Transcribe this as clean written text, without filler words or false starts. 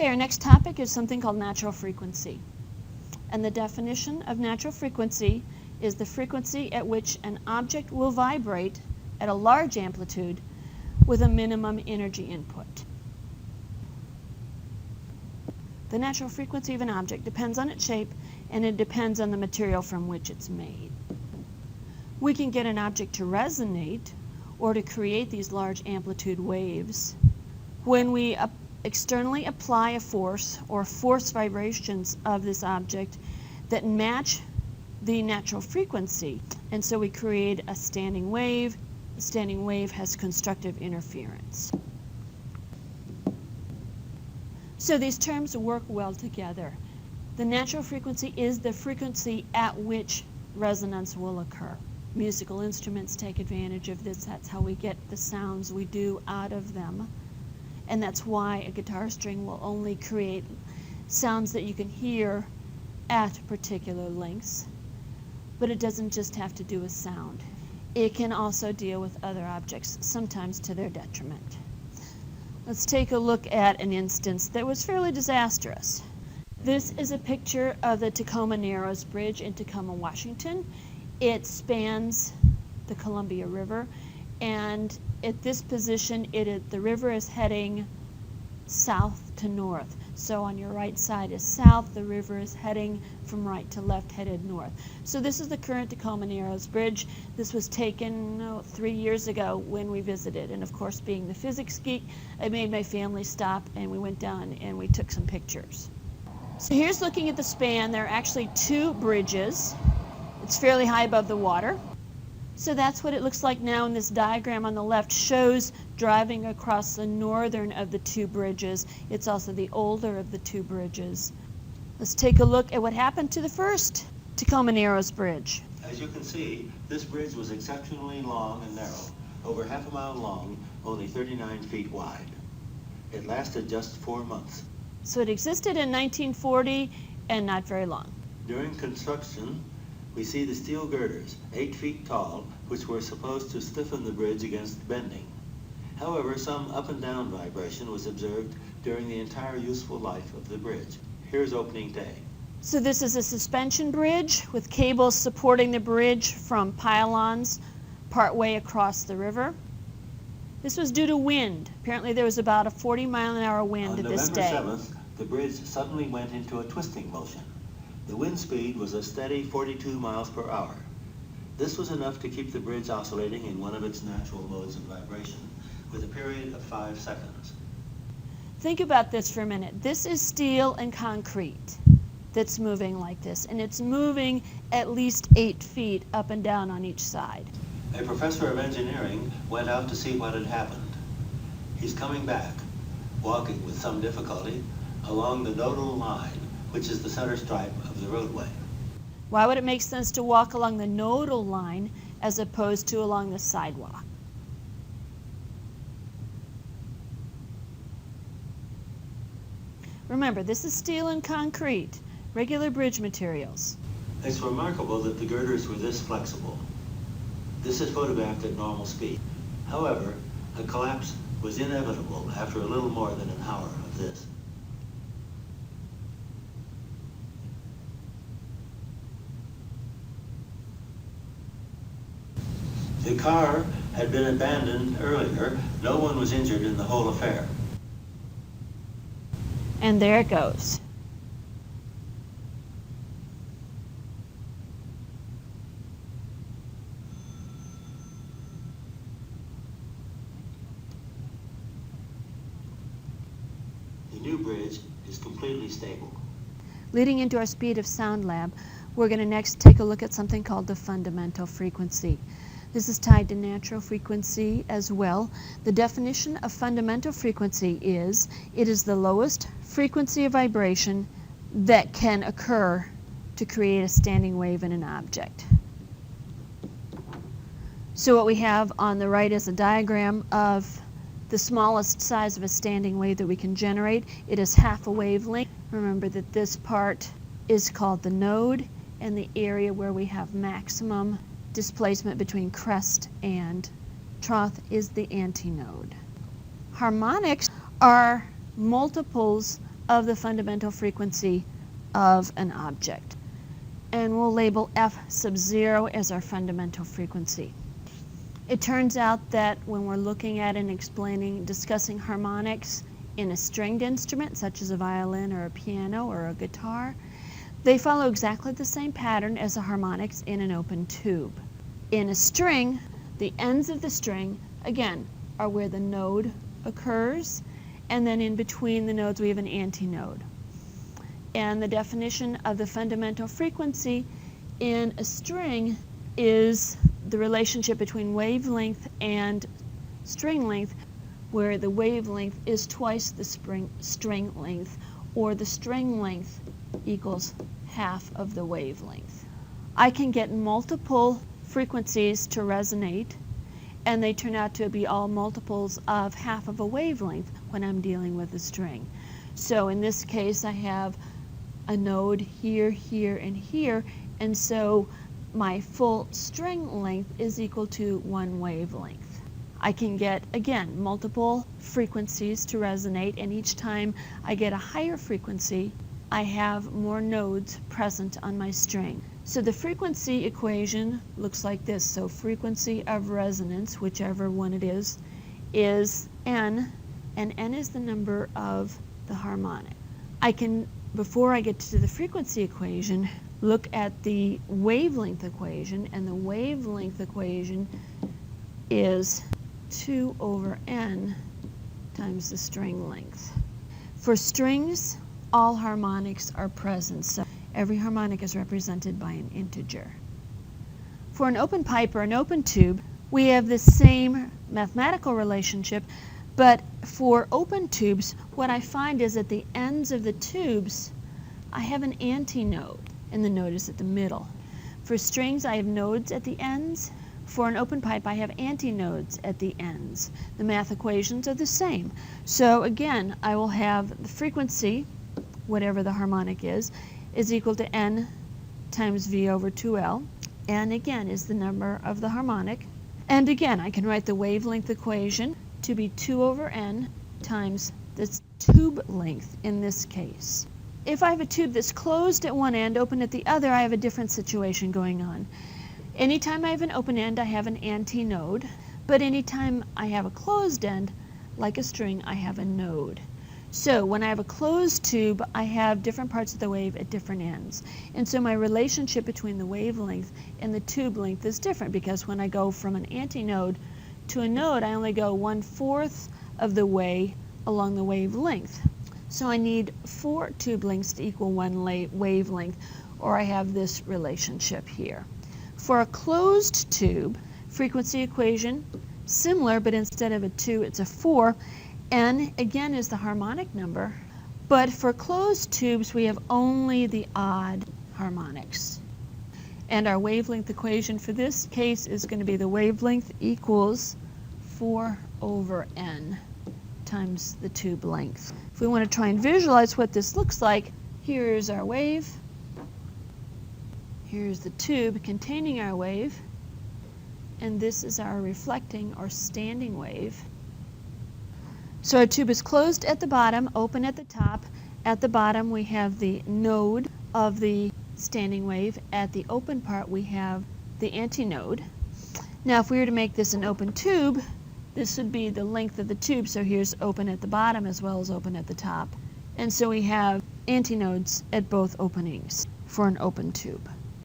Okay, our next topic is something called natural frequency. And the definition of natural frequency is the frequency at which an object will vibrate at a large amplitude with a minimum energy input. The natural frequency of an object depends on its shape, and it depends on the material from which it's made. We can get an object to resonate or to create these large amplitude waves when we externally apply a force or force vibrations of this object that match the natural frequency. And so we create a standing wave. The standing wave has constructive interference. So these terms work well together. The natural frequency is the frequency at which resonance will occur. Musical instruments take advantage of this. That's how we get the sounds we do out of them. And that's why a guitar string will only create sounds that you can hear at particular lengths. But it doesn't just have to do with sound. It can also deal with other objects, sometimes to their detriment. Let's take a look at an instance that was fairly disastrous. This is a picture of the Tacoma Narrows Bridge in Tacoma, Washington. It spans the Columbia River, and at this position, the river is heading south to north. So on your right side is south, the river is heading from right to left, headed north. So this is the current Tacoma Narrows Bridge. This was taken 3 years ago when we visited. And of course, being the physics geek, I made my family stop and we went down and we took some pictures. So here's looking at the span. There are actually 2 bridges. It's fairly high above the water. So that's what it looks like now, and this diagram on the left shows driving across the northern of the 2 bridges. It's also the older of the 2 bridges. Let's take a look at what happened to the first Tacoma Narrows Bridge. As you can see, this bridge was exceptionally long and narrow, over half a mile long, only 39 feet wide. It lasted just 4 months. So it existed in 1940 and not very long. During construction, we see the steel girders, 8 feet tall, which were supposed to stiffen the bridge against bending. However, some up and down vibration was observed during the entire useful life of the bridge. Here's opening day. So this is a suspension bridge with cables supporting the bridge from pylons partway across the river. This was due to wind. Apparently there was about a 40-mile-an-hour wind at this day. On November 7th, the bridge suddenly went into a twisting motion. The wind speed was a steady 42 miles per hour. This was enough to keep the bridge oscillating in one of its natural modes of vibration with a period of 5 seconds. Think about this for a minute. This is steel and concrete that's moving like this, and it's moving at least 8 feet up and down on each side. A professor of engineering went out to see what had happened. He's coming back, walking with some difficulty along the nodal line, which is the center stripe of the roadway. Why would it make sense to walk along the nodal line as opposed to along the sidewalk? Remember, this is steel and concrete, regular bridge materials. It's remarkable that the girders were this flexible. This is photographed at normal speed. However, a collapse was inevitable after a little more than an hour of this. The car had been abandoned earlier. No one was injured in the whole affair. And there it goes. The new bridge is completely stable. Leading into our Speed of Sound lab, we're going to next take a look at something called the fundamental frequency. This is tied to natural frequency as well. The definition of fundamental frequency is, it is the lowest frequency of vibration that can occur to create a standing wave in an object. So what we have on the right is a diagram of the smallest size of a standing wave that we can generate. It is half a wavelength. Remember that this part is called the node, and the area where we have maximum displacement between crest and trough is the antinode. Harmonics are multiples of the fundamental frequency of an object. And we'll label f sub 0 as our fundamental frequency. It turns out that when we're looking at and discussing harmonics in a stringed instrument, such as a violin or a piano or a guitar, they follow exactly the same pattern as the harmonics in an open tube. In a string, the ends of the string, again, are where the node occurs, and then in between the nodes we have an antinode. And the definition of the fundamental frequency in a string is the relationship between wavelength and string length, where the wavelength is twice the string length, or the string length equals half of the wavelength. I can get multiple frequencies to resonate, and they turn out to be all multiples of half of a wavelength when I'm dealing with a string. So in this case, I have a node here, here, and here, and so my full string length is equal to one wavelength. I can get, again, multiple frequencies to resonate, and each time I get a higher frequency, I have more nodes present on my string. So the frequency equation looks like this. So frequency of resonance, whichever one it is n, and n is the number of the harmonic. I can, before I get to the frequency equation, look at the wavelength equation, and the wavelength equation is 2 over n times the string length. For strings, all harmonics are present, so every harmonic is represented by an integer. For an open pipe or an open tube, we have the same mathematical relationship, but for open tubes, what I find is at the ends of the tubes, I have an antinode, and the node is at the middle. For strings, I have nodes at the ends. For an open pipe, I have antinodes at the ends. The math equations are the same. So again, I will have the frequency, whatever the harmonic is equal to n times v over 2L. N, again, is the number of the harmonic. And again, I can write the wavelength equation to be 2 over n times the tube length in this case. If I have a tube that's closed at one end, open at the other, I have a different situation going on. Anytime I have an open end, I have an antinode, but anytime I have a closed end, like a string, I have a node. So when I have a closed tube, I have different parts of the wave at different ends. And so my relationship between the wavelength and the tube length is different, because when I go from an antinode to a node, I only go 1/4 of the way along the wavelength. So I need 4 tube lengths to equal 1 wavelength, or I have this relationship here. For a closed tube, frequency equation, similar, but instead of a 2, it's a 4. N, again, is the harmonic number, but for closed tubes, we have only the odd harmonics. And our wavelength equation for this case is going to be the wavelength equals 4 over n times the tube length. If we want to try and visualize what this looks like, here's our wave, here's the tube containing our wave, and this is our reflecting or standing wave. So our tube is closed at the bottom, open at the top. At the bottom we have the node of the standing wave. At the open part we have the antinode. Now if we were to make this an open tube, this would be the length of the tube, so here's open at the bottom as well as open at the top. And so we have antinodes at both openings for an open tube.